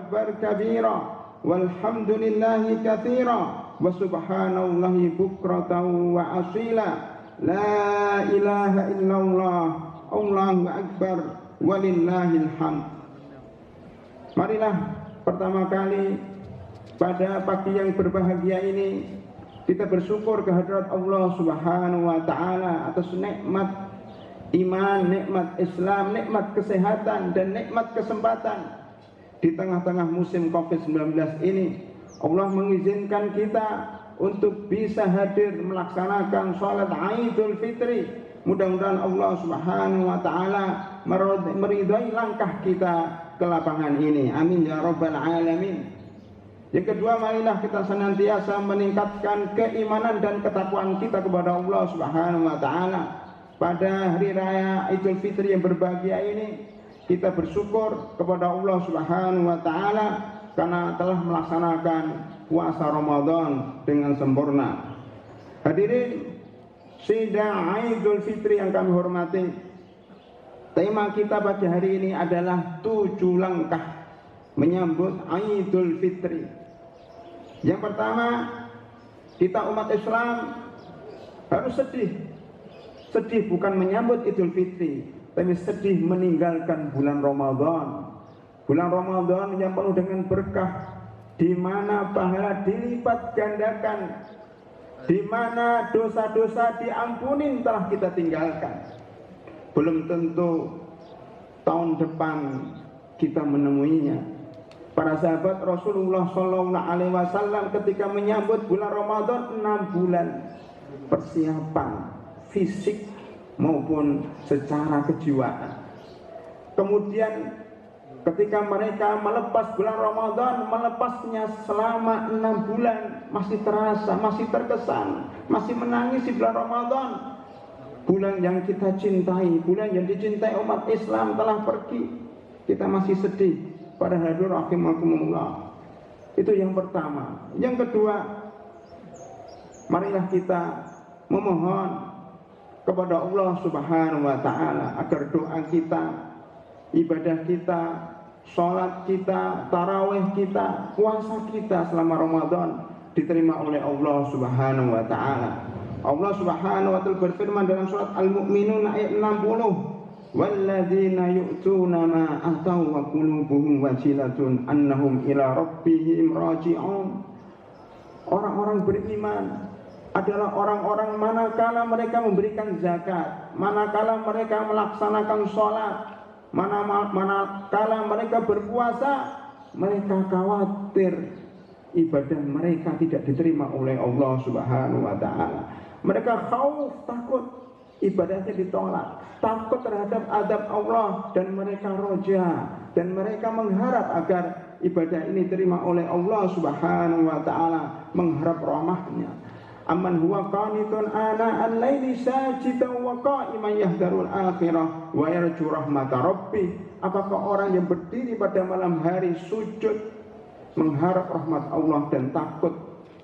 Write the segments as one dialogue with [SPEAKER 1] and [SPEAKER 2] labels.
[SPEAKER 1] akbar kabira walhamdulillahi katsira wa subhanallahi bukratan wa asila. La ilaha illallah Allahu akbar walillahil hamd. Marilah pertama kali pada pagi yang berbahagia ini kita bersyukur kehadirat Allah Subhanahu wa taala atas nikmat iman, nikmat Islam, nikmat kesehatan dan nikmat kesempatan. Di tengah-tengah musim Covid-19 ini Allah mengizinkan kita untuk bisa hadir melaksanakan sholat Idul Fitri. Mudah-mudahan Allah Subhanahu wa taala meridhai langkah kita ke lapangan ini. Amin ya rabbal alamin. Yang kedua, marilah kita senantiasa meningkatkan keimanan dan ketakwaan kita kepada Allah Subhanahu wa taala. Pada hari raya Idul Fitri yang berbahagia ini, kita bersyukur kepada Allah Subhanahu wa taala karena telah melaksanakan puasa Ramadan dengan sempurna. Hadirin sidang Idul Fitri yang kami hormati, tema kita pada hari ini adalah 7 langkah menyambut Idul Fitri. Yang pertama, kita umat Islam harus sedih. Sedih bukan menyambut Idul Fitri, tapi sedih meninggalkan bulan Ramadan. Bulan Ramadan yang penuh dengan berkah, di mana pahala dilipat gandakan, di mana dosa-dosa diampunin telah kita tinggalkan. Belum tentu tahun depan kita menemuinya. Para sahabat Rasulullah SAW ketika menyambut bulan Ramadan 6 bulan persiapan fisik maupun secara kejiwaan. Kemudian ketika mereka melepas bulan Ramadan, melepasnya selama 6 bulan, masih terasa, masih terkesan, masih menangis di bulan Ramadan. Bulan yang kita cintai, bulan yang dicintai umat Islam telah pergi, kita masih sedih. Pada hadir rahimakumullah. Itu yang pertama. Yang kedua, marilah kita memohon kepada Allah Subhanahu wa taala agar doa kita, ibadah kita, sholat kita, tarawih kita, puasa kita selama Ramadan diterima oleh Allah Subhanahu wa taala. Allah Subhanahu wa taala berfirman dalam surat Al-Mu'minun ayat 60, walladzina yu'tuna ma atau wa qulubuhum wajilatun annahum ila rabbihim raji'un. Orang-orang beriman adalah orang-orang manakala mereka memberikan zakat, manakala mereka melaksanakan sholat, manakala mereka berpuasa, mereka khawatir ibadah mereka tidak diterima oleh Allah Subhanahu wa taala. Mereka khauf, takut ibadahnya ditolak, takut terhadap adab Allah, dan mereka roja, dan mereka mengharap agar ibadah ini diterima oleh Allah Subhanahu wa taala, mengharap rahmatnya. Amman huwa qanitun ana al-laili sajidan wa qa'iman yahdharul akhirah wa yarju rahmata rabbih. Apakah orang yang berdiri pada malam hari sujud mengharap rahmat Allah dan takut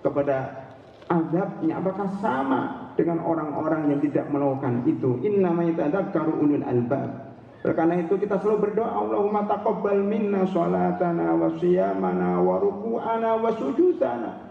[SPEAKER 1] kepada azabnya, apakah sama dengan orang-orang yang tidak melakukan itu? Innama yatadzakkaru ulul albab. Karena itu kita selalu berdoa, Allahumma taqabbal minna sholatana wa siyamana wa ruku'ana wa sujudana.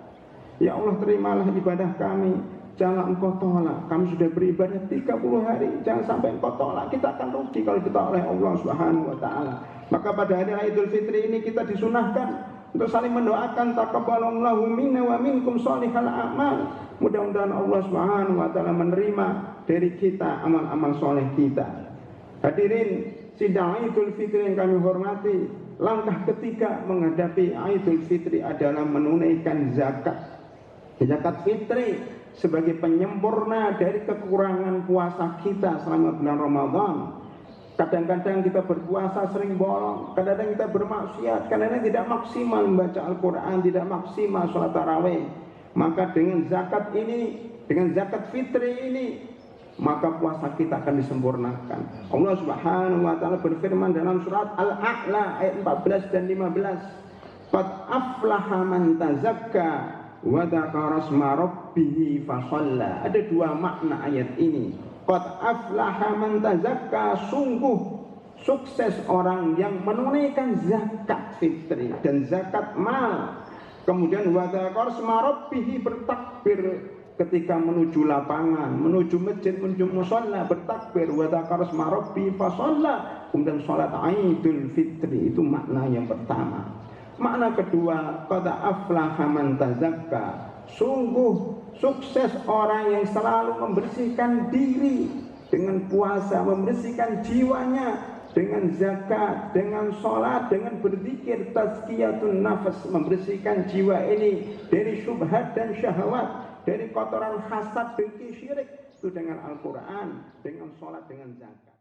[SPEAKER 1] Ya Allah, terimalah ibadah kami, jangan engkau tolak. Kami sudah beribadah 30 hari, jangan sampai engkau tolak. Kita akan rugi kalau ditolak oleh Allah Subhanahu wa taala. Maka pada hari Idul Fitri ini kita disunahkan untuk saling mendoakan, taqabbalallahu minna wa minkum sholihal a'mal. Mudah-mudahan Allah Subhanahu wa taala menerima dari kita amal-amal soleh kita. Hadirin sidang Idul Fitri yang kami hormati, langkah ketiga menghadapi Idul Fitri adalah menunaikan zakat. Zakat fitri sebagai penyempurna dari kekurangan puasa kita selama bulan Ramadan. Kadang-kadang kita berpuasa sering bolong, kadang-kadang kita bermaksiat, kadang-kadang tidak maksimal membaca Al-Quran, tidak maksimal sholat tarawih. Maka dengan zakat ini, dengan zakat fitri ini, maka puasa kita akan disempurnakan. Allah Subhanahu wa taala berfirman dalam surat Al-A'la ayat 14 dan 15, qad aflaha man tazakka wa dzakara asma rabbih fashalla. Ada dua makna ayat ini. Qad aflaha man tazakka, sungguh sukses orang yang menunaikan zakat fitri dan zakat mal. Kemudian wa dzakara isma rabbih, bertakbir ketika menuju lapangan, menuju masjid, menuju musholla, bertakbir wa dzakara isma rabbih fa shalla. Kemudian salat Idul Fitri, itu makna yang pertama. Makna kedua, qad aflaha man tazakka, sungguh sukses orang yang selalu membersihkan diri dengan puasa, membersihkan jiwanya dengan zakat, dengan sholat, dengan berzikir, tazkiyatun nafas, membersihkan jiwa ini dari syubhat dan syahwat, dari kotoran hasad, dengki, syirik, itu dengan Al-Quran, dengan sholat, dengan zakat.